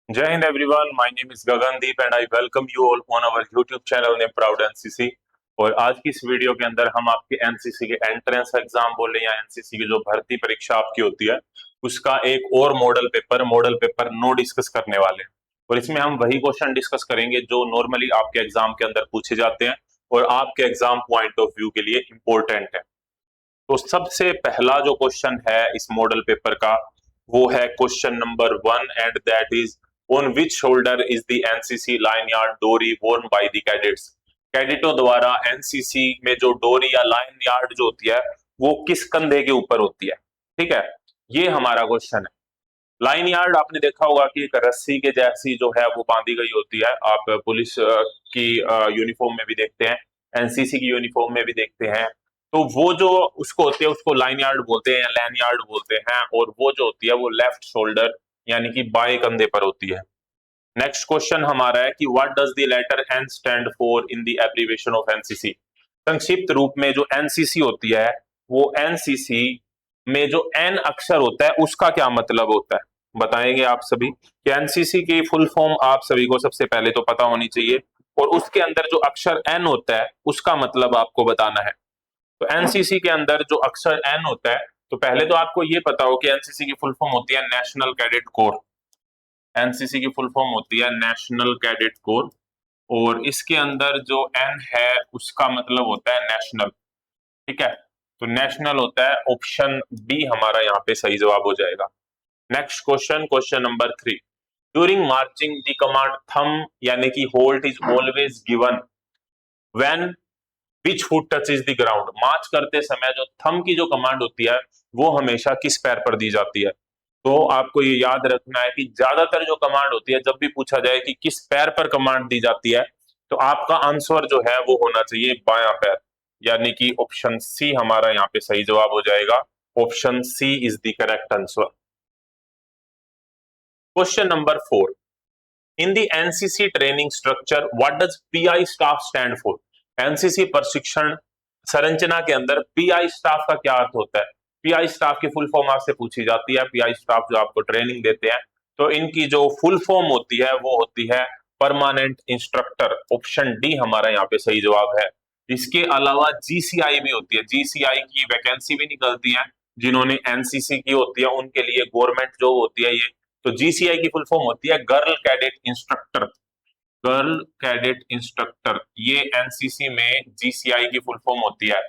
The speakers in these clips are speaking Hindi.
Jai Hind everyone, my name is Gagandeep and I welcome you all on our YouTube channel named Proud NCC। और आज की इस वीडियो के अंदर हम आपके एनसीसी के एंट्रेंस एग्जाम बोले या एनसीसी की जो भर्ती परीक्षा आपकी होती है उसका एक और मॉडल पेपर नो डिस्कस करने वाले हैं। और इसमें हम वही क्वेश्चन डिस्कस करेंगे जो नॉर्मली आपके एग्जाम के अंदर पूछे जाते हैं और आपके एग्जाम पॉइंट ऑफ व्यू के लिए इंपॉर्टेंट है। तो सबसे पहला जो क्वेश्चन है इस मॉडल पेपर का वो है question number 1 and that is on which shoulder is the NCC line yard डोरी वोर्न बाय द कैडेट्स। कैडेटों द्वारा एनसीसी में जो डोरी या लाइन यार्ड जो होती है वो किस कंधे के ऊपर होती है। ठीक है, ये हमारा क्वेश्चन है। लाइन यार्ड आपने देखा होगा कि एक रस्सी के जैसी जो है वो बांधी गई होती है। आप पुलिस की यूनिफॉर्म में भी देखते हैं, एनसीसी की यूनिफॉर्म में भी देखते हैं। तो वो जो उसको होती है उसको लाइन यार्ड बोलते हैं या लैन यार्ड बोलते हैं। और वो जो होती है वो लेफ्ट शोल्डर यानी कि बाएं कंधे पर होती है। नेक्स्ट क्वेश्चन हमारा है कि what does the letter N stand for in the abbreviation of NCC. संक्षिप्त रूप में जो एनसीसी होती है वो एनसीसी में जो एन अक्षर होता है उसका क्या मतलब होता है बताएंगे आप सभी। कि एनसीसी की फुल फॉर्म आप सभी को सबसे पहले तो पता होनी चाहिए और उसके अंदर जो अक्षर एन होता है उसका मतलब आपको बताना है। तो एनसीसी के अंदर जो अक्षर एन होता है तो पहले तो आपको ये पता हो कि एनसीसी की फुल फॉर्म होती है नेशनल कैडेट कोर। एनसीसी की फुल फॉर्म होती है नेशनल कैडेट कोर। और इसके अंदर जो एन है उसका मतलब होता है नेशनल। ठीक है, तो नेशनल होता है, ऑप्शन बी हमारा यहाँ पे सही जवाब हो जाएगा। Next question, question number 3। During marching the command thumb यानी कि hold is always given when which foot touch is the ground. March करते समय जो थंब की जो कमांड होती है वो हमेशा किस पैर पर दी जाती है। तो आपको ये याद रखना है कि ज्यादातर जो कमांड होती है जब भी पूछा जाए कि किस पैर पर कमांड दी जाती है तो आपका आंसर जो है वो होना चाहिए बायां पैर। यानी कि ऑप्शन सी हमारा यहाँ पे सही जवाब हो जाएगा। Option C is the correct answer. Question number 4। In the NCC training structure what does PI staff stand for. NCC प्रशिक्षण संरचना के अंदर पीआई स्टाफ का क्या अर्थ होता है। पीआई स्टाफ की फुल फॉर्म आपसे पूछी जाती है। पीआई स्टाफ जो आपको ट्रेनिंग देते हैं तो इनकी जो फुल फॉर्म होती है वो होती है परमानेंट इंस्ट्रक्टर। ऑप्शन डी हमारा यहाँ पे सही जवाब है। इसके अलावा जीसीआई भी होती है, जीसीआई की वैकेंसी भी निकलती है। जिन्होंने एनसीसी की होती है उनके लिए गवर्नमेंट जॉब होती है ये। तो जीसीआई की फुल फॉर्म होती है girl cadet instructor. Girl cadet instructor ये एनसीसी में जीसीआई की फुल फॉर्म होती है,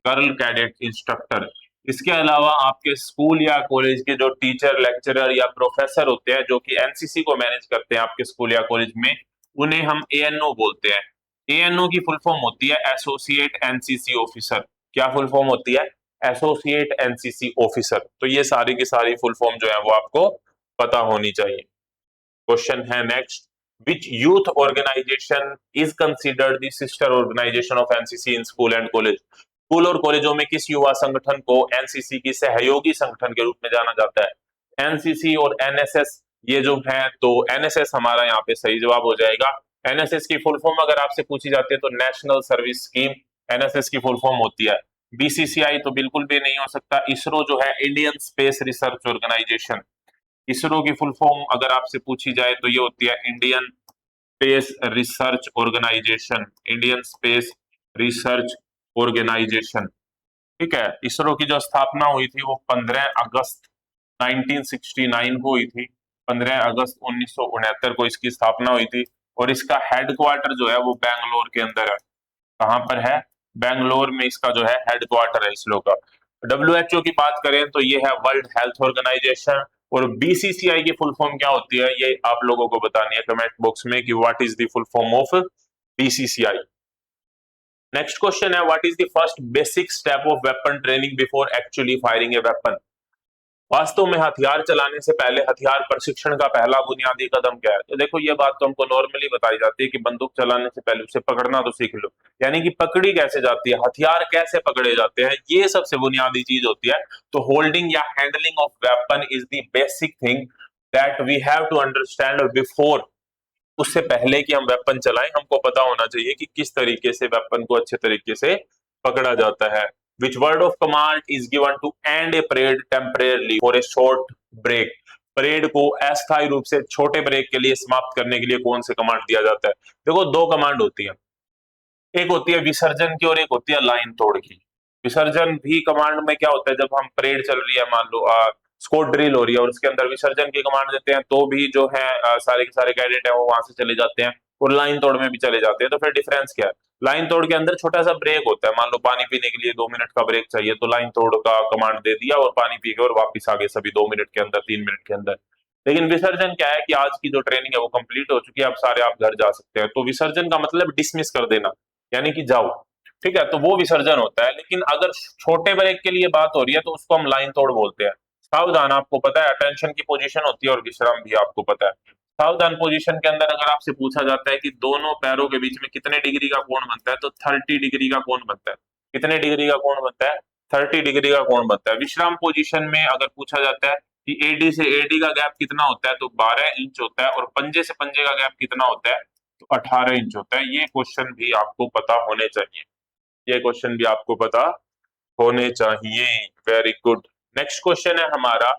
गर्ल कैडेट इंस्ट्रक्टर। इसके अलावा आपके स्कूल या कॉलेज के जो टीचर लेक्चरर या प्रोफेसर होते हैं जो कि एनसीसी को मैनेज करते हैं आपके स्कूल या कॉलेज में उन्हें हम एएनओ बोलते हैं। एएनओ की फुल फॉर्म होती है एसोसिएट एनसीसी ऑफिसर। क्या फुल फॉर्म होती है? Associate NCC officer. तो ये सारी की सारी फुल फॉर्म जो है वो आपको पता होनी चाहिए। क्वेश्चन है next. Which youth organization is considered the sister organization of NCC in school and college. School और कॉलेजों में किस युवा संगठन को एनसीसी की सहयोगी संगठन के रूप में जाना जाता है। एनसीसी और एनएसएस ये जो है तो एनएसएस हमारा यहाँ पे सही जवाब हो जाएगा। एनएसएस की फुल फॉर्म अगर आपसे पूछी जाती है तो नेशनल सर्विस स्कीम एनएसएस की फुल फॉर्म होती है। बीसीसीआई तो बिल्कुल भी नहीं हो सकता। इसरो जो है Indian space research organization. ISRO की फुल फॉर्म अगर आपसे पूछी जाए तो ये होती है Indian space research organization. Indian space research organization. ठीक है, इसरो की जो स्थापना हुई थी वो 15 अगस्त 1969 को हुई थी। 15 अगस्त 1969 को इसकी स्थापना हुई थी। और इसका हेडक्वार्टर जो है वो बैंगलोर के अंदर है। कहां पर है? बैंगलोर में इसका जो है हेडक्वार्टर है इसरो का। डब्ल्यूएचओ की बात करें तो ये है वर्ल्ड हेल्थ ऑर्गेनाइजेशन। और बीसीसीआई की फुल फॉर्म क्या होती है ये आप लोगों को बतानी है कमेंट बॉक्स में कि what is the full form of BCCI. Next question है what is the first basic step of weapon training before actually firing a weapon. वास्तव में हथियार चलाने से पहले हथियार प्रशिक्षण का पहला बुनियादी कदम क्या है। तो देखो ये बात तो हमको नॉर्मली बताई जाती है कि बंदूक चलाने से पहले उसे पकड़ना तो सीख लो। यानी कि पकड़ी कैसे जाती है, हथियार कैसे पकड़े जाते हैं, ये सबसे बुनियादी चीज होती है। तो होल्डिंग या handling of weapon is the basic thing that we have to understand before. उससे पहले कि हम वेपन चलाएं हमको पता होना चाहिए कि किस तरीके से वेपन को अच्छे तरीके से पकड़ा जाता है। Which word of command is given to end a parade temporarily for a short break। Parade को अस्थायी रूप से छोटे ब्रेक के लिए समाप्त करने के लिए कौन से कमांड दिया जाता है? देखो, दो कमांड होती है, एक होती है विसर्जन की और एक होती है लाइन तोड़ की। विसर्जन भी कमांड में क्या होता है, जब हम परेड चल रही है, मान लो स्क्वाड ड्रिल हो रही है और उसके अंदर विसर्जन की कमांड देते हैं, तो भी जो है सारे के सारे कैडेट है वो वहां से चले जाते हैं, और लाइन तोड़ में भी चले जाते हैं। तो फिर डिफरेंस क्या है? लाइन तोड़ के अंदर छोटा सा ब्रेक होता है, मान लो पानी पीने के लिए 2 मिनट का ब्रेक चाहिए, तो लाइन तोड़ का कमांड दे दिया और पानी पी के और वापिस आ गए सभी 2 मिनट के अंदर, 3 मिनट के अंदर। लेकिन विसर्जन क्या है कि आज की जो ट्रेनिंग है वो कंप्लीट हो चुकी है, अब सारे आप घर जा सकते हैं। तो विसर्जन का मतलब डिसमिस कर देना, यानी कि जाओ, ठीक है, तो वो विसर्जन होता है। लेकिन अगर छोटे ब्रेक के लिए बात हो रही है तो उसको हम लाइन तोड़ बोलते हैं। सावधान, आपको पता है अटेंशन की पोजीशन होती है और विश्राम भी आपको पता है। सावधान पोजीशन के अंदर अगर आपसे पूछा जाता है कि दोनों पैरों के बीच में कितने डिग्री का कोण बनता है, तो 30 डिग्री का कोण बनता है। कितने डिग्री का कोण बनता है? 30 डिग्री का कोण बनता है। विश्राम पोजीशन में अगर पूछा जाता है कि एडी से एडी का गैप कितना होता है, तो 12 इंच होता है, और पंजे से पंजे का गैप कितना होता है, तो 18 इंच होता है। ये क्वेश्चन भी आपको पता होने चाहिए, ये क्वेश्चन भी आपको पता होने चाहिए। Very good. नेक्स्ट क्वेश्चन है हमारा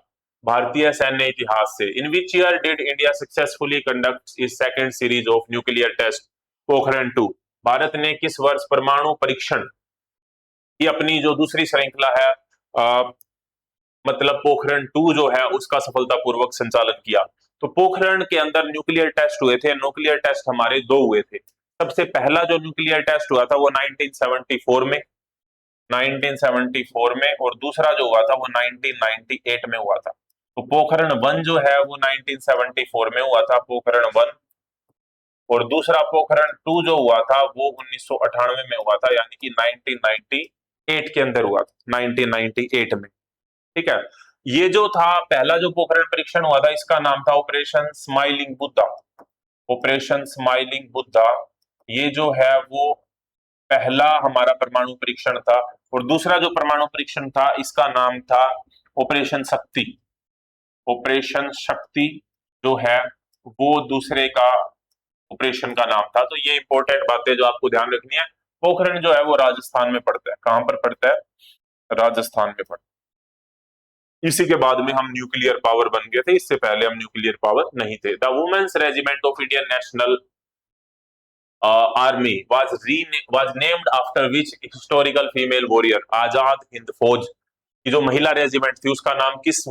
भारतीय सैन्य इतिहास से। In which year did India successfully conduct its second series of nuclear test Pokhran 2? भारत ने किस वर्ष परमाणु परीक्षण की अपनी जो दूसरी श्रृंखला है, मतलब पोखरण 2 जो है उसका सफलतापूर्वक संचालन किया? तो पोखरण के अंदर न्यूक्लियर टेस्ट हुए थे। न्यूक्लियर टेस्ट हमारे दो हुए थे। सबसे पहला जो न्यूक्लियर टेस्ट हुआ था वो 1974 में, 1974 में, और दूसरा जो हुआ था वो 1998 में हुआ था। तो पोखरण 1 जो है वो 1974 में हुआ था, पोखरण 1, और दूसरा पोखरण 2 जो हुआ था वो 1998 में हुआ था, यानी कि 1998 के अंदर हुआ था, 1998 में, ठीक है। ये जो था पहला जो पोखरण परीक्षण हुआ था, इसका नाम था operation smiling Buddha, operation smiling Buddha. ये जो है वो पहला हमारा परमाणु परीक्षण था, और दूसरा जो परमाणु परीक्षण था इसका नाम था ऑपरेशन शक्ति, ऑपरेशन शक्ति जो है वो दूसरे का ऑपरेशन का नाम था। तो ये इंपॉर्टेंट बातें जो आपको ध्यान रखनी है। पोखरण जो है वो राजस्थान में पड़ता है। कहां पर पड़ता है? राजस्थान में पड़ता है। इसी के बाद में हम न्यूक्लियर पावर बन गए थे, इससे पहले हम न्यूक्लियर पावर नहीं थे। The women's regiment of Indian national army was named after which historical female warrior? Azad Hind Fauj की जो महिला रेजिमेंट थी उसका नाम किस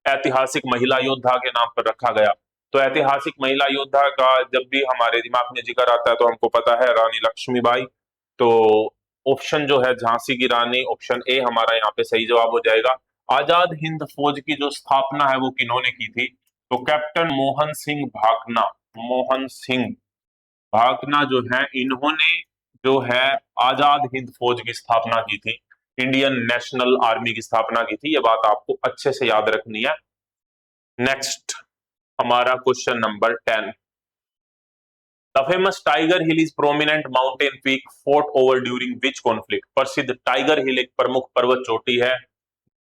ऐतिहासिक महिला योद्धा के नाम पर रखा गया? तो ऐतिहासिक महिला योद्धा का जब भी हमारे दिमाग में जिक्र आता है तो हमको पता है रानी लक्ष्मीबाई। तो ऑप्शन जो है झांसी की रानी, ऑप्शन ए हमारा यहाँ पे सही जवाब हो जाएगा। आजाद हिंद फौज की जो स्थापना है वो किन्होंने की थी? तो कैप्टन मोहन सिंह भाकना, मोहन सिंह भाकना जो है इन्होंने जो है आजाद हिंद फौज की स्थापना की थी, इंडियन नेशनल आर्मी की स्थापना की थी। ये बात आपको अच्छे से याद रखनी है। नेक्स्ट हमारा question number 10। The famous tiger hill is prominent mountain peak fort over during which conflict? प्रसिद्ध टाइगर हिल एक प्रमुख पर्वत चोटी है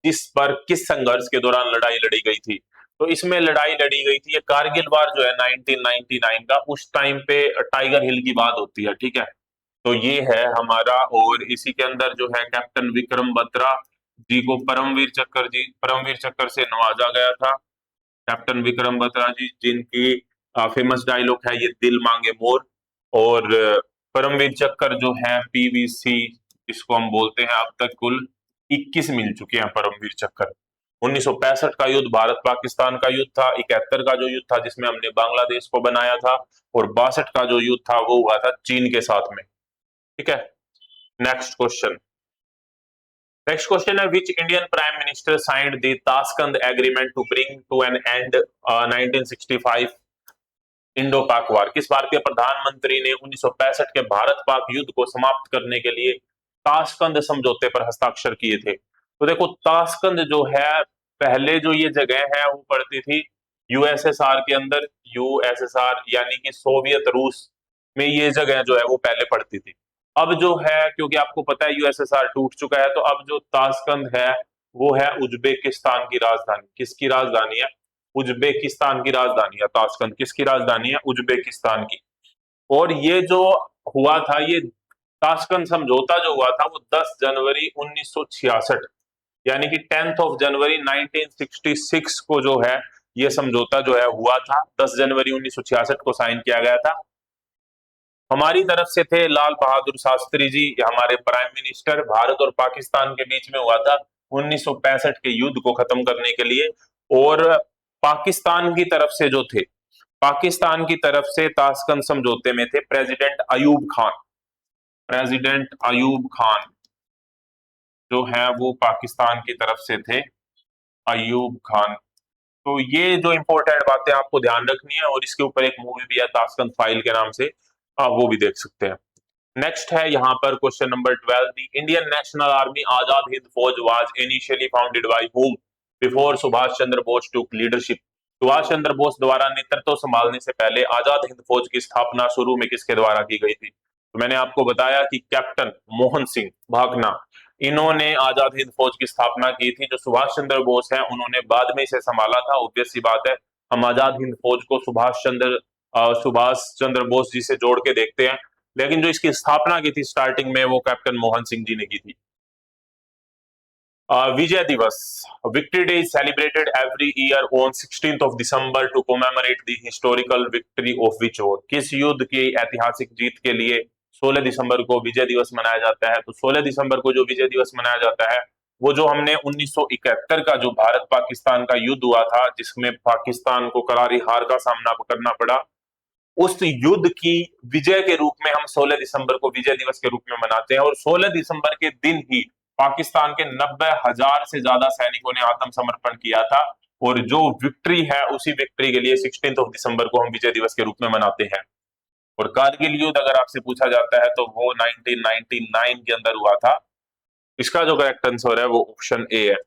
जिस पर किस संघर्ष के दौरान लड़ाई लड़ी गई थी? तो इसमें लड़ाई लड़ी गई थी, ये कारगिल वार जो है 1999 का, उस टाइम पे टाइगर हिल की बात होती है, ठीक है। तो ये है हमारा, और इसी के अंदर जो है कैप्टन विक्रम बत्रा जी को परमवीर चक्र से नवाजा गया था। कैप्टन विक्रम बत्रा जी, जिनकी फेमस डायलॉग है ये दिल मांगे मोर, और परमवीर चक्र जो है पीवीसी जिसको हम बोलते हैं, अब तक कुल 21 मिल चुके हैं परमवीर चक्र। 1965 का युद्ध भारत पाकिस्तान का युद्ध था, 71 का जो युद्ध था जिसमें हमने बांग्लादेश को बनाया था, और 62 का जो युद्ध था वो हुआ था चीन के साथ में, ठीक है। नेक्स्ट क्वेश्चन, नेक्स्ट क्वेश्चन है which Indian prime minister signed the Tashkent agreement to bring to an end 1965 Indo Pak war? किस भारतीय प्रधानमंत्री ने 1965 के भारत पाक युद्ध को समाप्त करने के लिए ताशकंद समझौते पर हस्ताक्षर किए थे? तो देखो, ताशकंद जो है पहले जो ये जगह है वो पड़ती थी यूएसएसआर के अंदर, यूएसएसआर यानी कि सोवियत रूस में ये जगह जो है वो पहले पड़ती थी। अब जो है, क्योंकि आपको पता है यूएसएसआर टूट चुका है, तो अब जो ताशकंद है वो है उज्बेकिस्तान की राजधानी। किसकी राजधानी है? उज्बेकिस्तान की राजधानी है ताशकंद। किसकी राजधानी है? उज्बेकिस्तान की। और ये जो हुआ था, ये ताशकंद समझौता जो हुआ था वो 10 जनवरी 1966 यानी कि 10th ऑफ जनवरी 1966 को जो है ये समझौता जो है हुआ था, 10 जनवरी 1966 को साइन किया गया था। हमारी तरफ से थे लाल बहादुर शास्त्री जी, हमारे प्राइम मिनिस्टर। भारत और पाकिस्तान के बीच में हुआ था 1965 के युद्ध को खत्म करने के लिए। और पाकिस्तान की तरफ से जो थे, पाकिस्तान की तरफ से ताशकंद समझौते में थे प्रेसिडेंट अयूब खान। प्रेसिडेंट अयूब खान जो है वो पाकिस्तान की तरफ से थे, अयूब खान। तो ये जो इंपॉर्टेंट बातें आपको ध्यान रखनी है, और इसके ऊपर एक मूवी भी है ताशकंद फाइल के नाम से, आप वो भी देख सकते हैं। नेक्स्ट है यहाँ पर question number 12, the Indian national Army Azad Hind Fauj was initially founded by whom before Subhas Chandra Bose took leadership. Subhas Chandra Bose द्वारा नेतृत्व संभालने से पहले आजाद हिंद फौज की स्थापना शुरू में किसके द्वारा की गई थी? तो मैंने आपको बताया कि कैप्टन मोहन सिंह भागना, इन्होंने आजाद हिंद फौज की स्थापना की थी। जो सुभाष चंद्र बोस है उन्होंने बाद में इसे संभाला था। ऑब्वियस सी बात है, हम आजाद हिंद फौज को सुभाष चंद्र बोस जी से जोड़ के देखते हैं, लेकिन जो इसकी स्थापना की थी स्टार्टिंग में, वो कैप्टन मोहन सिंह जी ने की थी। Vijay Diwas, victory day is celebrated every year on 16th of December to commemorate the historical victory of which war. किस युद्ध की ऐतिहासिक जीत के लिए 16 दिसंबर को विजय दिवस मनाया जाता है? तो 16 दिसंबर को जो विजय दिवस मनाया जाता है, वो जो हमने 1971 का जो भारत पाकिस्तान का युद्ध हुआ था, जिसमें पाकिस्तान को करारी हार का सामना करना पड़ा, उस युद्ध की विजय के रूप में हम 16 दिसंबर को विजय दिवस के रूप में मनाते हैं। और 16 दिसंबर के दिन ही पाकिस्तान के 90,000 से ज्यादा सैनिकों ने आत्मसमर्पण किया था। और जो विक्ट्री है, उसी विक्ट्री के लिए 16th of December को हम विजय दिवस के रूप में मनाते हैं। और कारगिल युद्ध अगर आपसे पूछा जाता है तो वो 1999 के अंदर हुआ था। इसका जो करेक्ट आंसर है वो ऑप्शन ए है।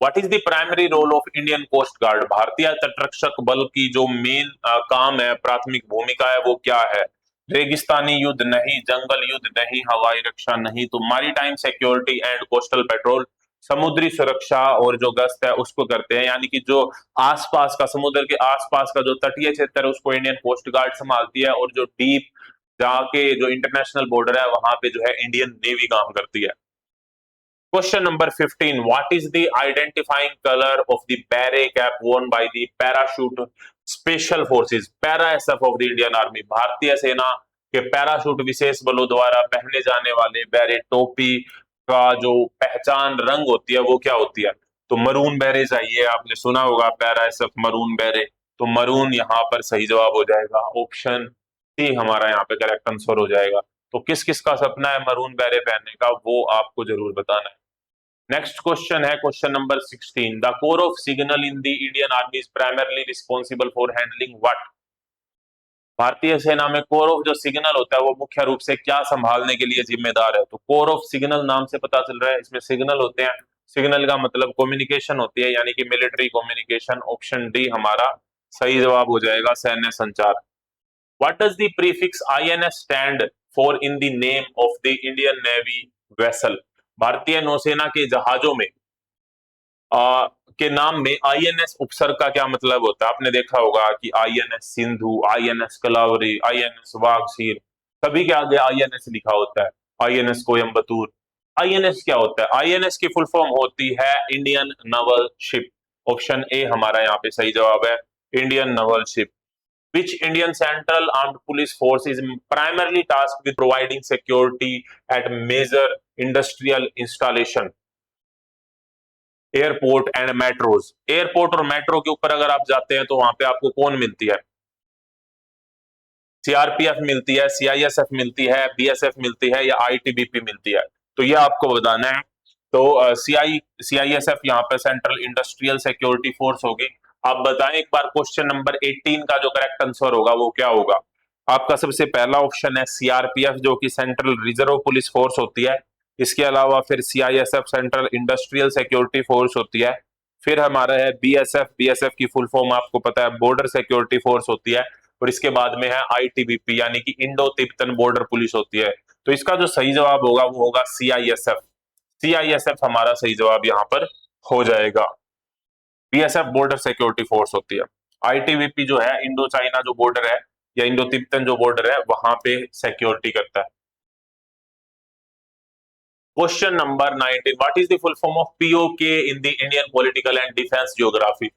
What is the primary role of Indian coast guard? भारतीय तटरक्षक बल की जो मेन काम है, प्राथमिक भूमिका है, वो क्या है? रेगिस्तानी युद्ध नहीं, जंगल युद्ध नहीं, हवाई रक्षा नहीं, तो maritime security and coastal petrol, समुद्री सुरक्षा और जो गश्त है उसको करते हैं। यानी कि जो आसपास का, समुद्र के आसपास का जो तटीय क्षेत्र है उसको इंडियन कोस्ट गार्ड संभालती है, और जो डीप जाके जो इंटरनेशनल बॉर्डर है वहां पे जो है इंडियन नेवी काम करती है। Question number 15. What is the identifying color of the beret cap worn by the parachute special forces, para SF of the Indian Army? भारतीय सेना के पैराशूट विशेष बलों द्वारा पहने जाने वाले बैरेट टोपी का जो पहचान रंग होती है वो क्या होती है? तो मरून बैरे चाहिए, आपने सुना होगा पैरा एसएफ मरून बैरे, तो मरून यहाँ पर सही जवाब हो जाएगा। ऑप्शन सी हमारा यहाँ पे करेक्ट आंसर हो जाएगा। तो किस किस का सपना है मरून बैरे पहनने का, वो आपको जरूर बताना है। नेक्स्ट क्वेश्चन है question number 16, the core of signal in the Indian army is primarily responsible for handling what? भारतीय सेना में कोर ऑफ जो सिग्नल होता है वो मुख्य रूप से क्या संभालने के लिए जिम्मेदार है? तो कोर ऑफ सिग्नल नाम से पता चल रहा है, इसमें सिग्नल होते हैं। सिग्नल का मतलब कम्युनिकेशन होती है, यानी कि मिलिट्री कम्युनिकेशन। ऑप्शन डी हमारा सही जवाब हो जाएगा, सैन्य संचार। What does the prefix INS stand for in the name of the Indian navy vessel? भारतीय नौसेना के जहाजों में के नाम में आईएनएस उपसर्ग का क्या मतलब होता है? आपने देखा होगा कि INS Sindhu, INS Kalvari, INS Vagsheer, सभी के आगे आईएनएस लिखा होता है। आईएनएस कोयम्बतूर। आईएनएस क्या होता है? आईएनएस की फुल फॉर्म होती है Indian Naval ship. Option A हमारा यहाँ पे सही जवाब है, Indian Naval ship. Which Indian Central Armed Police Force is primarily tasked with providing security at major industrial installation, airport and metros? Airport और मेट्रो के ऊपर अगर आप जाते हैं तो वहां पे आपको कौन मिलती है? सीआरपीएफ मिलती है, सीआईएसएफ मिलती है, बीएसएफ मिलती है, या आईटीबीपी मिलती है? तो ये आपको बताना है। तो सीआईएसएफ यहाँ पे सेंट्रल इंडस्ट्रियल सिक्योरिटी फोर्स होगी। आप बताएं एक बार क्वेश्चन नंबर 18 का जो करेक्ट आंसर होगा वो क्या होगा? आपका सबसे पहला ऑप्शन है सीआरपीएफ, जो कि सेंट्रल रिजर्व पुलिस फोर्स होती है। इसके अलावा फिर CISF central industrial security force होती है। फिर हमारा है बीएसएफ, बीएसएफ की फुल फॉर्म आपको पता है बॉर्डर सिक्योरिटी फोर्स होती है। और इसके बाद में है आईटीबीपी, यानी कि इंडो तिब्बतन बॉर्डर पुलिस होती है। तो इसका जो सही जवाब होगा वो होगा सीआईएसएफ। सीआईएसएफ हमारा सही जवाब यहाँ पर हो जाएगा। बीएसएफ बॉर्डर सिक्योरिटी फोर्स होती है। आईटीबीपी जो है इंडो चाइना जो बॉर्डर है या इंडो तिब्बतन जो बॉर्डर है वहां पे सिक्योरिटी करता है। Question number 19, what is the full form of PoK in the Indian political and defence geography?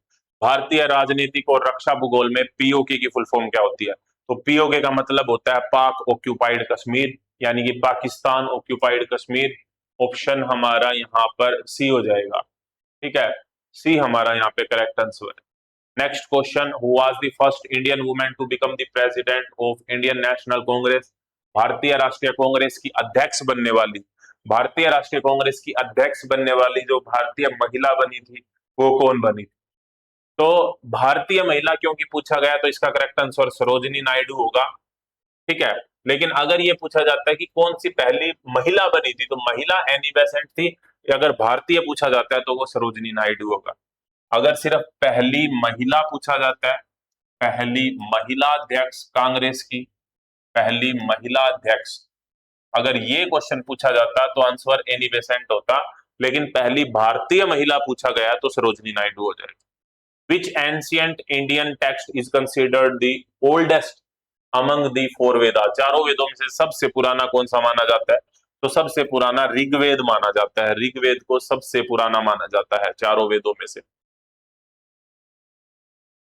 भारतीय राजनीतिक और रक्षा भूगोल में पीओके की फुल फॉर्म क्या होती है? तो पीओके का मतलब होता है पाक ऑक्यूपाइड कश्मीर, यानी कि पाकिस्तान ऑक्यूपाइड कश्मीर। ऑप्शन हमारा यहाँ पर सी हो जाएगा। ठीक है, सी हमारा यहाँ पे correct answer. Next question, who was the first Indian women to become the president of Indian national congress? भारतीय राष्ट्रीय कांग्रेस की अध्यक्ष बनने वाली, भारतीय राष्ट्रीय कांग्रेस की अध्यक्ष बनने वाली जो भारतीय महिला बनी थी वो कौन बनी? तो भारतीय महिला क्योंकि पूछा गया तो इसका करेक्ट आंसर सरोजिनी नायडू होगा। ठीक है, लेकिन अगर ये पूछा जाता है कि कौन सी पहली महिला बनी थी तो महिला एनी बेसेंट थी। अगर भारतीय पूछा जाता है तो वो सरोजिनी नायडू होगा। अगर सिर्फ पहली महिला पूछा जाता है, पहली महिला अध्यक्ष कांग्रेस की, पहली महिला अध्यक्ष, अगर ये क्वेश्चन पूछा जाता तो आंसर एनी बेसेंट होता। लेकिन पहली भारतीय महिला पूछा गया तो सरोजिनी नायडू हो जाएगा। Which ancient Indian text is considered the oldest among the four Vedas? चारों वेदों में से सबसे पुराना कौन सा माना जाता है? तो सबसे पुराना ऋग्वेद माना जाता है। ऋग्वेद को सबसे पुराना माना जाता है चारों वेदों में से।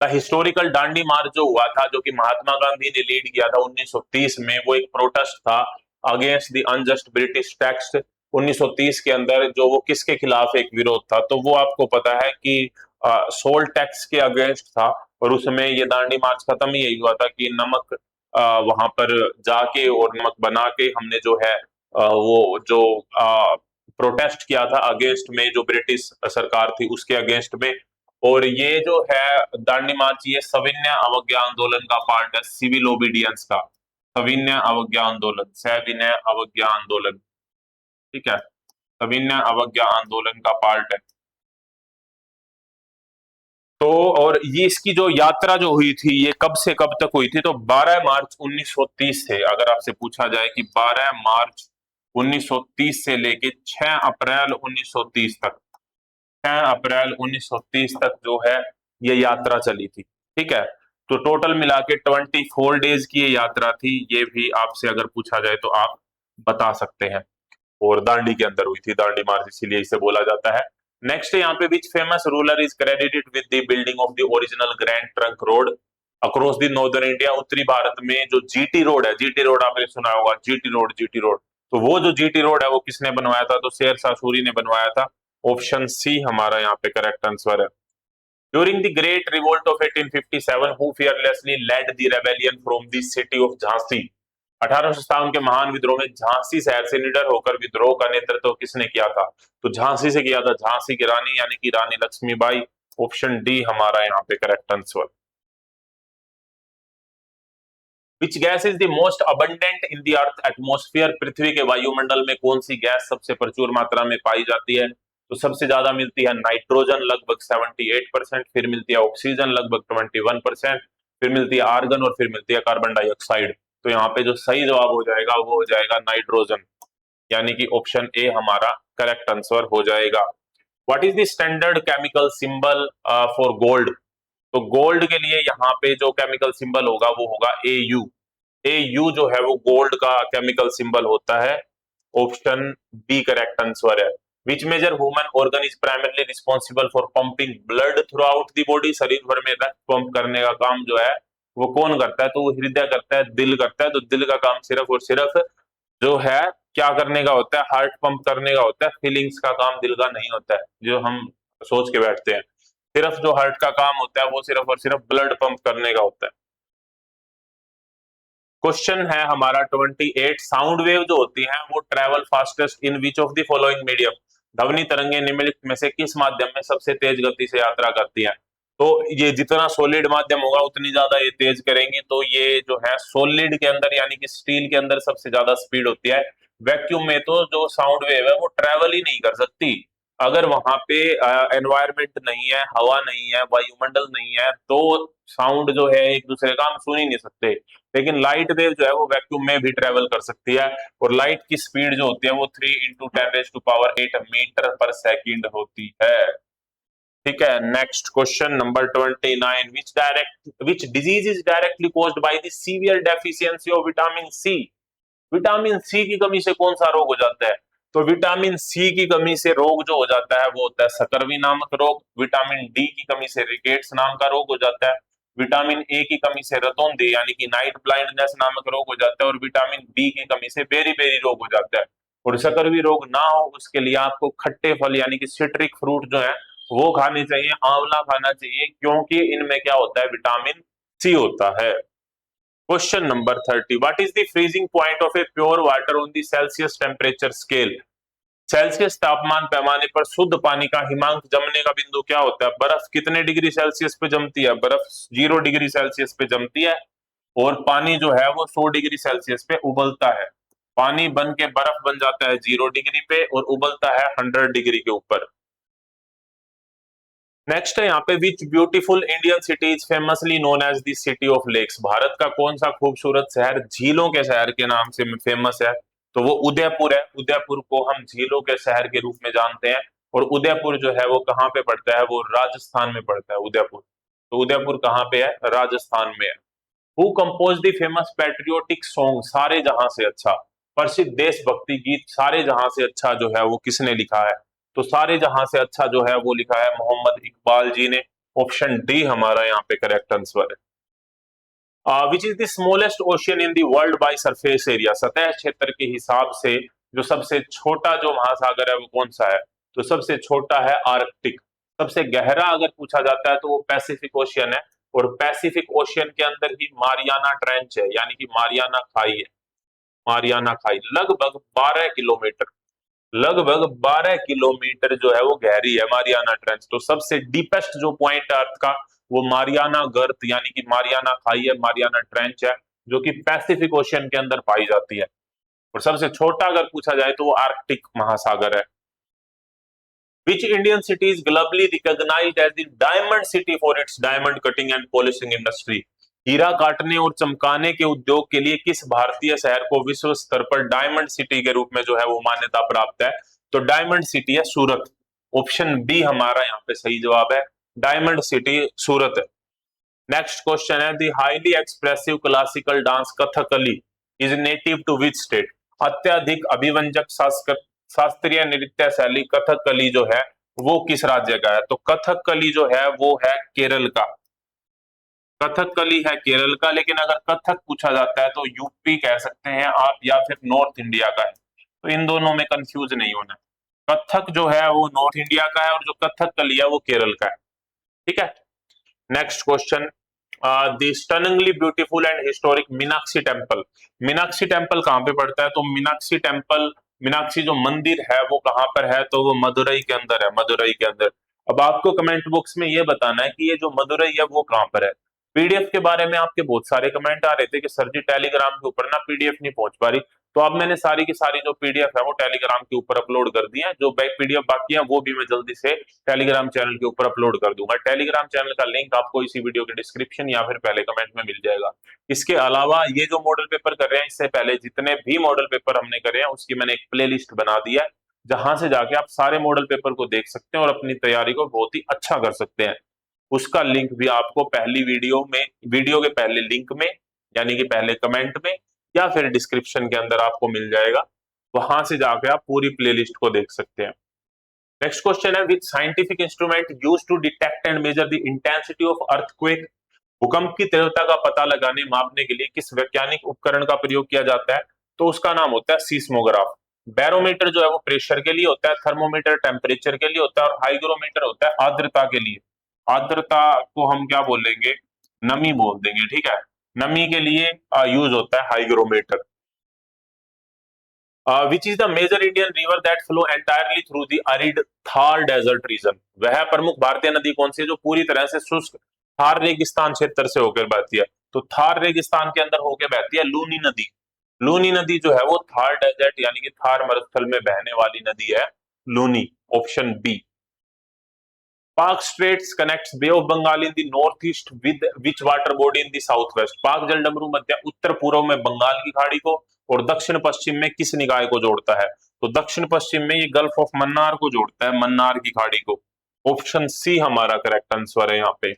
द हिस्टोरिकल दांडी मार्च जो हुआ था, जो कि महात्मा गांधी ने लीड किया था 1930 में, वो एक प्रोटेस्ट था against the unjust British tax. 1930 के अंदर जो वो किसके खिलाफ एक विरोध था, तो वो आपको पता है कि सोल टैक्स के अगेंस्ट था। और उसमें ये दांडी मार्च खत्म ही यही हुआ था कि नमक वहां पर जाके और नमक बना के हमने जो है वो जो प्रोटेस्ट किया था अगेंस्ट में, जो ब्रिटिश सरकार थी उसके अगेंस्ट में। और ये जो है दांडी मार्च, ये सविनय अवज्ञा आंदोलन का पार्ट है, सिविल ओबीडियंस का। सविनय अवज्ञा आंदोलन, सविनय अवज्ञा आंदोलन। ठीक है, सविनय अवज्ञा आंदोलन का पार्ट है। तो और ये इसकी जो यात्रा जो हुई थी ये कब से कब तक हुई थी? तो 12 मार्च 1930 से, अगर आपसे पूछा जाए कि 12 मार्च 1930 से लेके 6 अप्रैल 1930 तक, 6 अप्रैल 1930 तक जो है ये यात्रा चली थी। ठीक है, तो टोटल मिला के 24 डेज की ये यात्रा थी। ये भी आपसे अगर पूछा जाए तो आप बता सकते हैं। और दांडी के अंदर हुई थी दांडी मार्च, इसीलिए इसे बोला जाता है। नेक्स्ट यहाँ पे, which famous ruler is credited with the building of the original grand trunk road across the northern India? उत्तरी भारत में जो जीटी रोड है, जीटी रोड आपने सुना होगा, जीटी रोड, जीटी रोड। तो वो जो जीटी रोड है वो किसने बनवाया था? तो शेरशाह सूरी ने बनवाया था। ऑप्शन सी हमारा यहाँ पे करेक्ट आंसर है। During the great revolt of 1857 who fearlessly led the rebellion from the city of Jhansi? 1857 के महान विद्रोह में झांसी शहर से निडर होकर विद्रोह का नेतृत्व किसने किया था? तो झांसी से किया था झांसी की रानी, यानी कि रानी लक्ष्मीबाई। ऑप्शन डी हमारा यहाँ पे correct answer. Which gas is the most abundant in the earth atmosphere? पृथ्वी के वायुमंडल में कौन सी गैस सबसे प्रचुर मात्रा में पाई जाती है? तो सबसे ज्यादा मिलती है नाइट्रोजन लगभग 78%, फिर मिलती है ऑक्सीजन लगभग 21%, फिर मिलती है आर्गन और फिर मिलती है कार्बन डाइऑक्साइड। तो यहाँ पे जो सही जवाब हो जाएगा वो हो जाएगा नाइट्रोजन, यानी कि ऑप्शन ए हमारा करेक्ट आंसर हो जाएगा। What is the standard chemical symbol for gold? तो गोल्ड के लिए यहाँ पे जो केमिकल सिंबल होगा वो होगा AU। AU जो है वो गोल्ड का केमिकल सिंबल होता है। ऑप्शन बी करेक्ट आंसर है। Which major human organ is primarily responsible for pumping blood throughout the body? शरीर भर में रक्त पंप करने का काम जो है वो कौन करता है? तो वो हृदय करता है, दिल करता है। तो दिल का काम सिर्फ और सिर्फ जो है क्या करने का होता है? हार्ट पंप करने का होता है। फीलिंग्स का काम दिल का नहीं होता है, जो हम सोच के बैठते हैं। सिर्फ जो हार्ट का काम होता है वो सिर्फ और सिर्फ ब्लड पंप करने का होता है। क्वेश्चन है हमारा 28, साउंड वेव जो होती है वो travel fastest in which of the following medium? ध्वनि तरंगे निम्नलिखित में से किस माध्यम में सबसे तेज गति से यात्रा करती हैं? तो ये जितना सॉलिड माध्यम होगा उतनी ज्यादा ये तेज करेंगी। तो ये जो है सॉलिड के अंदर यानी कि स्टील के अंदर सबसे ज्यादा स्पीड होती है। वैक्यूम में तो जो साउंड वेव है वो ट्रेवल ही नहीं कर सकती। अगर वहां पे एनवायरमेंट नहीं है, हवा नहीं है, वायुमंडल नहीं है, तो साउंड जो है एक दूसरे का हम सुन ही नहीं सकते। लेकिन लाइट वेव जो है वो वैक्यूम में भी ट्रेवल कर सकती है। और लाइट की स्पीड जो होती है वो 3 × 10⁸ मीटर पर सेकंड होती है। ठीक है, next question number 29, which disease is directly caused by the severe deficiency of vitamin C? Vitamin C की कमी से कौन सा रोग हो जाता है? तो विटामिन सी की कमी से रोग जो हो जाता है वो होता है सकर्वी नामक रोग, विटामिन डी की कमी से रिकेट्स नाम का रोग हो जाता है, विटामिन ए की कमी से रतौंधी यानी कि नाइट ब्लाइंडनेस नामक रोग हो जाता है, और विटामिन बी की कमी से बेरी बेरी रोग हो जाता है। और सकर्वी रोग ना हो उसके लिए आपको खट्टे फल यानी कि सिट्रिक फ्रूट जो है वो खाने चाहिए, आंवला खाना चाहिए, क्योंकि इनमें क्या होता है, विटामिन सी होता है। Question number 30, what is the freezing point of a pure water on the Celsius temperature scale? Celsius तापमान पैमाने पर शुद्ध पानी का हिमांक जमने का बिंदु क्या होता है? बर्फ कितने डिग्री सेल्सियस पे जमती है? बर्फ 0 डिग्री सेल्सियस पे जमती है, और पानी जो है वो 100 डिग्री सेल्सियस पे उबलता है। पानी बन के बर्फ बन जाता है 0 डिग्री पे और उबलता है 100 डिग्री के ऊपर। नेक्स्ट है यहाँ पे, which beautiful Indian city is famously known as the city of lakes? भारत का कौन सा खूबसूरत शहर झीलों के शहर के नाम से फेमस है? तो वो उदयपुर है। उदयपुर को हम झीलों के शहर के रूप में जानते हैं, और उदयपुर जो है वो कहाँ पे पड़ता है? वो राजस्थान में पड़ता है उदयपुर। तो उदयपुर कहाँ पे है? राजस्थान में है। Who compose the famous patriotic song सारे जहां से अच्छा? प्रसिद्ध देशभक्ति गीत सारे जहां से अच्छा जो है वो किसने लिखा है? तो सारे जहां से अच्छा जो है वो लिखा है मोहम्मद इकबाल जी ने। ऑप्शन डी हमारा यहाँ पे करेक्ट आंसर है। विच is the smallest ocean in the world by surface area? सतह क्षेत्र के हिसाब से जो सबसे छोटा जो महासागर है वो कौन सा है? तो सबसे छोटा है आर्कटिक। सबसे गहरा अगर पूछा जाता है तो वो पैसिफिक ओशियन है, और पैसिफिक ओशियन के अंदर ही मारियाना ट्रेंच है, यानी कि मारियाना खाई है। मारियाना खाई लगभग 12 किलोमीटर, लगभग 12 किलोमीटर जो है वो गहरी है मारियाना ट्रेंच। तो सबसे डीपेस्ट जो पॉइंट है अर्थ का वो मारियाना गर्त यानी कि मारियाना खाई है, मारियाना ट्रेंच है, जो कि पैसिफिक ओशियन के अंदर पाई जाती है। और सबसे छोटा अगर पूछा जाए तो वो आर्कटिक महासागर है। Which Indian city is globally recognized as the diamond city for its diamond cutting and polishing industry? हीरा काटने और चमकाने के उद्योग के लिए किस भारतीय शहर को विश्व स्तर पर डायमंड सिटी के रूप में जो है वो मान्यता प्राप्त है? तो डायमंड सिटी है सूरत। ऑप्शन बी हमारा यहाँ पे सही जवाब है, डायमंड सिटी सूरत है। नेक्स्ट क्वेश्चन है, the highly expressive classical dance Kathakali is native to which state? अत्यधिक अभिव्यंजक शास्त्रीय नृत्य शैली कथकली जो है वो किस राज्य का है? तो कथकली जो है वो है केरल का। कथकली है केरल का, लेकिन अगर कथक पूछा जाता है तो यूपी कह सकते हैं आप, या फिर नॉर्थ इंडिया का है। तो इन दोनों में कंफ्यूज नहीं होना। कथक जो है वो नॉर्थ इंडिया का है, और जो कथकली है वो केरल का है। ठीक है। Next question, the stunningly beautiful and historic Meenakshi temple. Meenakshi temple कहाँ पे पड़ता है? तो मीनाक्षी टेम्पल, मीनाक्षी जो मंदिर है वो कहाँ पर है? तो वो मदुरई के अंदर है, मदुरई के अंदर। अब आपको कमेंट बॉक्स में ये बताना है कि ये जो मदुरई है वो कहाँ पर है। पीडीएफ के बारे में आपके बहुत सारे कमेंट आ रहे थे कि सर जी टेलीग्राम के ऊपर ना पीडीएफ नहीं पहुंच पा रही, तो अब मैंने सारी की सारी जो पीडीएफ है वो टेलीग्राम के ऊपर अपलोड कर दी है। जो बैक पीडीएफ बाकी है वो भी मैं जल्दी से टेलीग्राम चैनल के ऊपर अपलोड कर दूंगा। टेलीग्राम चैनल का लिंक आपको इसी वीडियो के डिस्क्रिप्शन या फिर पहले कमेंट में मिल जाएगा। इसके अलावा ये जो मॉडल पेपर कर रहे हैं, इससे पहले जितने भी मॉडल पेपर हमने करे हैं उसकी मैंने एक प्ले लिस्ट बना दी है, जहां से जाके आप सारे मॉडल पेपर को देख सकते हैं और अपनी तैयारी को बहुत ही अच्छा कर सकते हैं। उसका लिंक भी आपको पहली वीडियो में, वीडियो के पहले लिंक में, यानी कि पहले कमेंट में या फिर डिस्क्रिप्शन के अंदर आपको मिल जाएगा। वहां से जाके आप पूरी प्लेलिस्ट को देख सकते हैं। नेक्स्ट क्वेश्चन है, which scientific instrument used to detect and measure the intensity of earthquake? भूकंप की तीव्रता का पता लगाने मापने के लिए किस वैज्ञानिक उपकरण का प्रयोग किया जाता है? तो उसका नाम होता है सीस्मोग्राफ। बैरोमीटर जो है वो प्रेशर के लिए होता है, थर्मोमीटर टेम्परेचर के लिए होता है, और हाइग्रोमीटर होता है आर्द्रता के लिए। आर्द्रता को हम क्या बोलेंगे? नमी बोल देंगे। ठीक है, नमी के लिए यूज होता है hygrometer. Which is the major Indian river that flow entirely through the arid Thar desert region? वह प्रमुख भारतीय नदी कौन सी है जो पूरी तरह से शुष्क थार रेगिस्तान क्षेत्र से होकर बहती है? तो थार रेगिस्तान के अंदर होकर बहती है लूनी नदी। लूनी नदी जो है वो थार डेजर्ट यानी कि थार मरुस्थल में बहने वाली नदी है Luni. Option B. Palk straits connects Bay of Bengal in the north east with which water body in the south west? Palk जलडमरू मध्य उत्तर पूर्व में बंगाल की खाड़ी को और दक्षिण पश्चिम में किस निकाय को जोड़ता है? तो दक्षिण पश्चिम में ये गल्फ ऑफ मन्नार को जोड़ता है, मन्नार की खाड़ी को। ऑप्शन सी हमारा करेक्ट आंसर है यहाँ पे।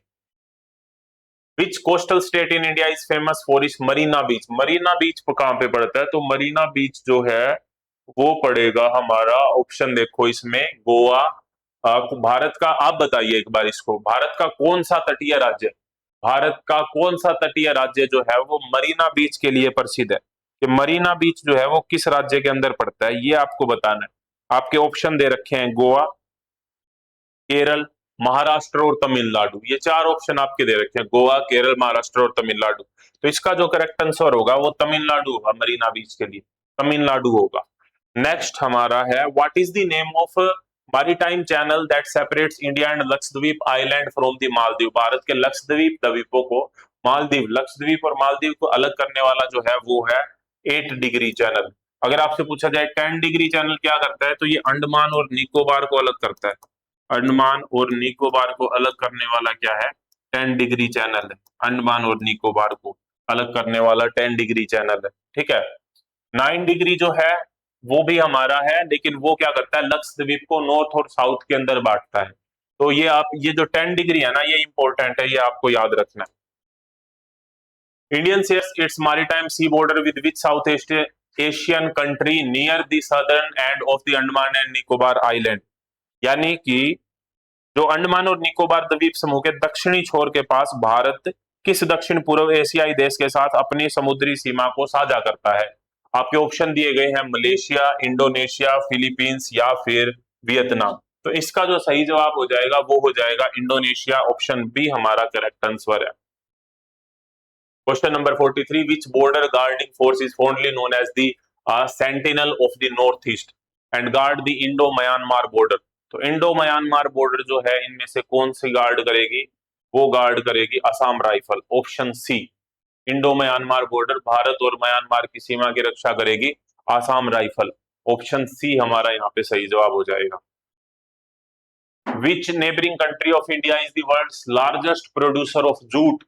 Which coastal state in India is famous for its Marina Beach? Marina Beach कहाँ पे पड़ता है? तो मरीना बीच जो है वो पड़ेगा हमारा ऑप्शन, देखो इसमें गोवा। भारत का, आप बताइए एक बार इसको, भारत का कौन सा तटीय राज्य, भारत का कौन सा तटीय राज्य जो है वो मरीना बीच के लिए प्रसिद्ध है, कि मरीना बीच जो है वो किस राज्य के अंदर पड़ता है, ये आपको बताना है। आपके ऑप्शन दे रखे हैं गोवा, केरल, महाराष्ट्र और तमिलनाडु, ये चार ऑप्शन आपके दे रखे हैं, गोवा, केरल, महाराष्ट्र और तमिलनाडु। तो इसका जो करेक्ट आंसर होगा वो तमिलनाडु होगा, मरीना बीच के लिए तमिलनाडु होगा। नेक्स्ट हमारा है, what is the name of maritime channel that separates India and Lakshadweep island from the Maldives, Bharat के लक्षद्वीप द्वीपों को, मालदीव, लक्षद्वीप और मालदीव को अलग करने वाला जो है वो है 8 डिग्री चैनल। अगर आपसे पूछा जाए 10 डिग्री चैनल क्या करता है, तो ये अंडमान और निकोबार को अलग करता है, अंडमान और निकोबार को अलग करने वाला क्या है, 10 डिग्री चैनल है, अंडमान और निकोबार को अलग करने वाला 10 डिग्री चैनल है, ठीक है। 9 डिग्री जो है वो भी हमारा है, लेकिन वो क्या करता है, लक्षद्वीप को नॉर्थ और साउथ के अंदर बांटता है। तो ये आप, ये जो 10 डिग्री है ना, ये इंपॉर्टेंट है, ये आपको याद रखना है। Indian shares its maritime sea border with which south east Asian country near the southern end of the Andaman and Nicobar island, यानी कि जो अंडमान और निकोबार द्वीप समूह के दक्षिणी छोर के पास भारत किस दक्षिण पूर्व एशियाई देश के साथ अपनी समुद्री सीमा को साझा करता है। आपके ऑप्शन दिए गए हैं मलेशिया, इंडोनेशिया, फिलीपींस या फिर वियतनाम। तो इसका जो सही जवाब हो जाएगा वो हो जाएगा इंडोनेशिया, ऑप्शन बी हमारा करेक्ट आंसर है। Question number 43, which border guarding force is fondly known as the sentinel of the north east and guard the Indo Myanmar border. तो इंडो म्यांमार बॉर्डर जो है इनमें से कौन सी गार्ड करेगी, वो गार्ड करेगी Assam rifle, option C. Indo Myanmar border, Bharat और म्यांमार की सीमा की रक्षा करेगी असम राइफल, ऑप्शन सी हमारा यहाँ पे सही जवाब हो जाएगा। Which neighbouring country of India is the world's largest producer of jute,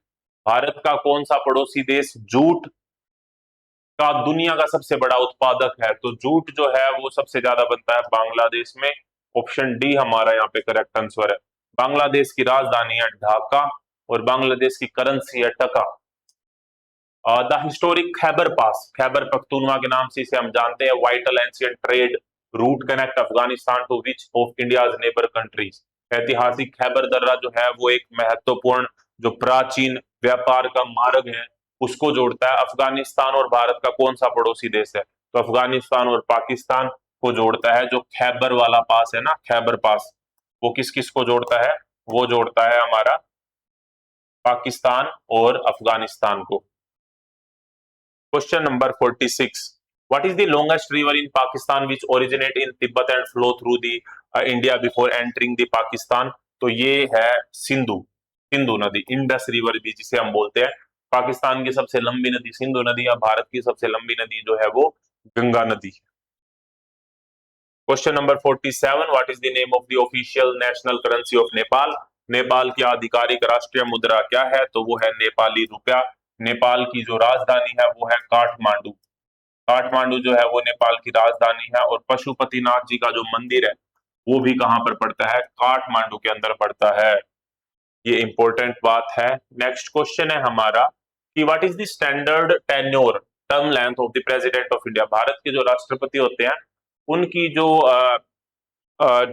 Bharat का कौन सा पड़ोसी देश जूट का दुनिया का सबसे बड़ा उत्पादक है। तो जूट जो है वो सबसे ज्यादा बनता है बांग्लादेश में, ऑप्शन डी हमारा यहाँ पे करेक्ट आंसर है। बांग्लादेश की राजधानी है ढाका और बांग्लादेश की करेंसी है taka. The historic Khyber pass, Khyber Pakhtunkhwa के नाम से इसे हम जानते हैं, vital ancient trade route connect Afghanistan to which of India's neighbour countries. ऐतिहासिक खैबर दर्रा जो है वो एक महत्वपूर्ण, जो प्राचीन व्यापार का मार्ग है उसको जोड़ता है। अफगानिस्तान और भारत का कौन सा पड़ोसी देश है, तो अफगानिस्तान और पाकिस्तान को जोड़ता है। जो खैबर वाला पास है ना, खैबर पास, वो किस किस को जोड़ता है, वो जोड़ता है हमारा पाकिस्तान और अफगानिस्तान को। Question number 46. What is the longest river in Pakistan which originate in Tibet and flow through the India before entering the Pakistan? तो ये है सिंधु, सिंधु नदी, इंडस रिवर भी जिसे हम बोलते हैं। पाकिस्तान की सबसे लंबी नदी सिंधु नदी है, भारत की सबसे लंबी नदी जो है वो गंगा नदी है। Question number 47, what is the name of the official national currency of Nepal, Nepal की आधिकारिक राष्ट्रीय मुद्रा क्या है, तो वो है नेपाली रुपया। नेपाल की जो राजधानी है वो है काठमांडू, काठमांडू जो है वो नेपाल की राजधानी है। और पशुपतिनाथ जी का जो मंदिर है वो भी कहां पर पड़ता है, काठमांडू के अंदर पड़ता है। ये इंपॉर्टेंट बात है। नेक्स्ट क्वेश्चन है हमारा कि what is the standard tenure term length of the president of India, Bharat के जो राष्ट्रपति होते हैं उनकी जो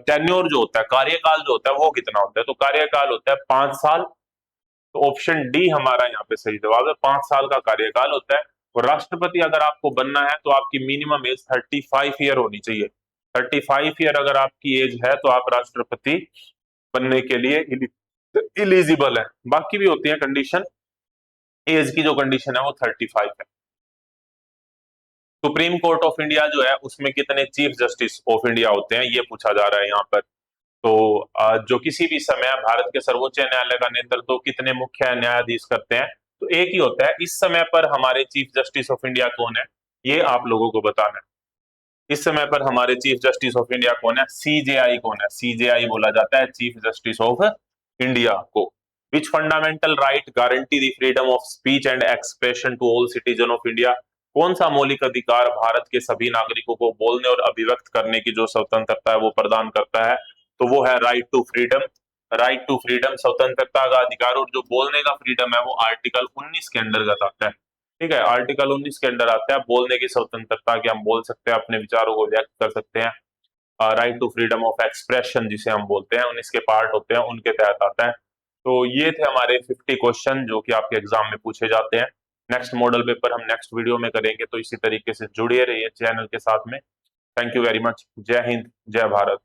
टेन्योर जो होता है, कार्यकाल जो होता है वो कितना होता है, तो कार्यकाल होता है 5 साल। तो ऑप्शन डी हमारा यहाँ पे सही जवाब है, 5 साल का कार्यकाल होता है। और राष्ट्रपति अगर आपको बनना है तो आपकी मिनिमम एज 35 ईयर होनी चाहिए। 35 ईयर अगर आपकी एज है तो आप राष्ट्रपति बनने के लिए इलिजिबल है। बाकी भी होती है कंडीशन, एज की जो कंडीशन है वो 35 है। सुप्रीम कोर्ट ऑफ इंडिया जो है उसमें कितने चीफ जस्टिस ऑफ इंडिया होते हैं, ये पूछा जा रहा है यहाँ पर। तो जो किसी भी समय भारत के सर्वोच्च न्यायालय का नेतृत्व कितने मुख्य न्यायाधीश करते हैं, तो एक ही होता है। इस समय पर हमारे चीफ जस्टिस ऑफ इंडिया कौन है, ये आप लोगों को बताना है। इस समय पर हमारे चीफ जस्टिस ऑफ इंडिया कौन है, सीजेआई कौन है, सीजेआई बोला जाता है चीफ जस्टिस ऑफ इंडिया को। Which fundamental right guarantee the freedom of speech and expression to all citizen of India, कौन सा मौलिक अधिकार भारत के सभी नागरिकों को बोलने और अभिव्यक्त करने की जो स्वतंत्रता है वो प्रदान करता है, तो वो है right to freedom. Right to freedom स्वतंत्रता का अधिकार, और जो बोलने का फ्रीडम है वो आर्टिकल 19 के अंतर्गत आता है। ठीक है। आर्टिकल 19 के अंदर आता है बोलने की स्वतंत्रता, कि हम बोल सकते हैं, अपने विचारों को व्यक्त कर सकते हैं। Right to freedom of expression जिसे हम बोलते हैं, 19 के पार्ट होते हैं, उनके तहत आता है। तो ये थे हमारे 50 क्वेश्चन जो कि आपके एग्जाम में पूछे जाते हैं। नेक्स्ट मॉडल पेपर हम नेक्स्ट वीडियो में करेंगे, तो इसी तरीके से जुड़े रहिए चैनल के साथ में। Thank you very much. जय हिंद, जय भारत।